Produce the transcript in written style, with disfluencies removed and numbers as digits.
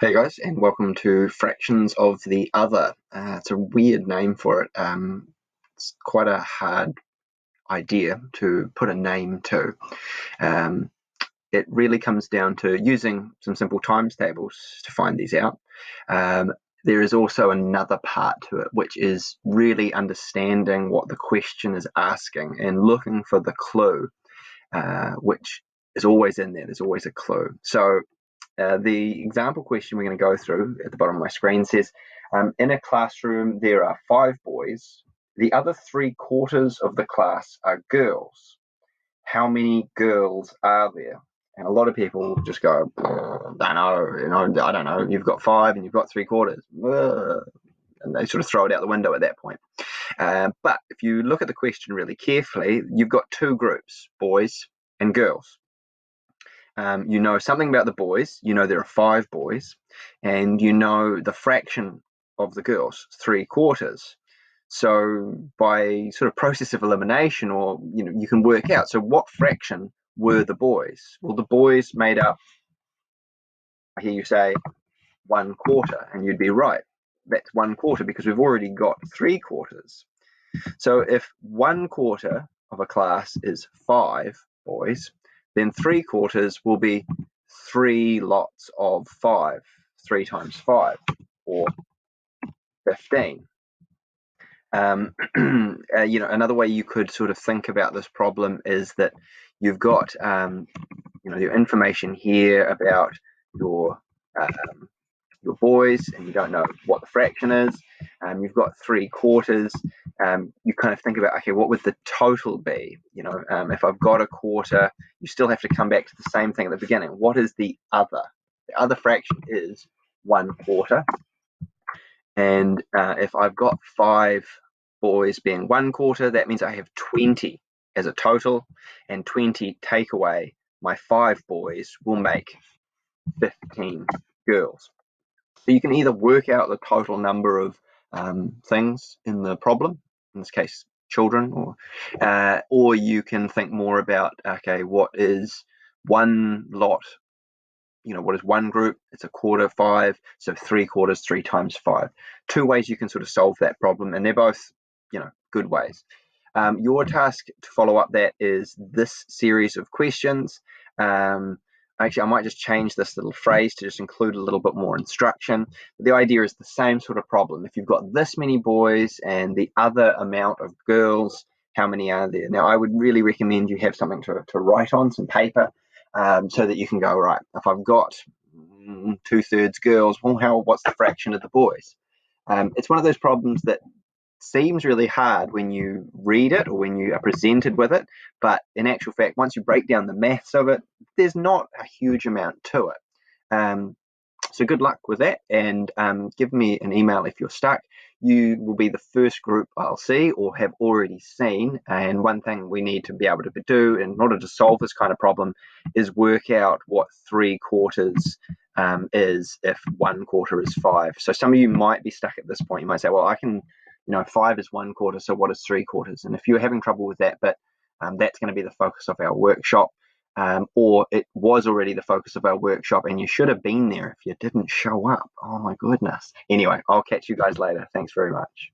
Hey guys, and welcome to Fractions of the Other. It's a weird name for it. It's quite a hard idea to put a name to. Um, it really comes down to using some simple times tables to find these out. There is also another part to it, which is really understanding what the question is asking and looking for the clue, which is always in there. There's always a clue. So the example question we're going to go through at the bottom of my screen says, in a classroom there are 5 boys. The other 3/4 of the class are girls. How many girls are there? And a lot of people just go, don't know, I don't know. You've got 5 and you've got 3/4. And they sort of throw it out the window at that point. But if you look at the question really carefully, you've got 2 groups, boys and girls. You know something about the boys, you know there are 5 boys, and you know the fraction of the girls, 3/4. So by sort of process of elimination, or you can work out, so what fraction were the boys? Well, the boys made up, I hear you say 1/4, and you'd be right. That's 1/4 because we've already got 3/4. So if 1/4 of a class is 5 boys, then 3/4 will be 3 lots of 5, 3 times 5, or 15. Another way you could sort of think about this problem is that you've got your information here about your boys, and you don't know what the fraction is. You've got 3/4. You kind of think about, okay, what would the total be? If I've got a quarter, you still have to come back to the same thing at the beginning. What is the other? The other fraction is 1/4. And if I've got 5 boys being 1/4, that means I have 20 as a total, and 20 take away my 5 boys will make 15 girls. So you can either work out the total number of things in the problem, in this case children, or you can think more about, okay, what is one lot? What is one group? It's a quarter, 5, so 3/4, 3 times 5. 2 ways you can sort of solve that problem, and they're both good ways. Your task to follow up that is this series of questions. Actually, I might just change this little phrase to just include a little bit more instruction. But the idea is the same sort of problem. If you've got this many boys and the other amount of girls, how many are there? Now, I would really recommend you have something to write on, some paper, so that you can go, right, if I've got 2/3 girls, well, what's the fraction of the boys? It's one of those problems that seems really hard when you read it or when you are presented with it, but in actual fact, once you break down the maths of it, there's not a huge amount to it. So good luck with that, and give me an email if you're stuck. You will be the first group I'll see or have already seen. And one thing we need to be able to do in order to solve this kind of problem is work out what 3/4 is if 1/4 is 5. So some of you might be stuck at this point. You might say, well, I can, 5 is 1/4, so what is 3/4? And if you're having trouble with that bit, that's going to be the focus of our workshop. Or it was already the focus of our workshop and you should have been there if you didn't show up. Oh my goodness. Anyway, I'll catch you guys later. Thanks very much.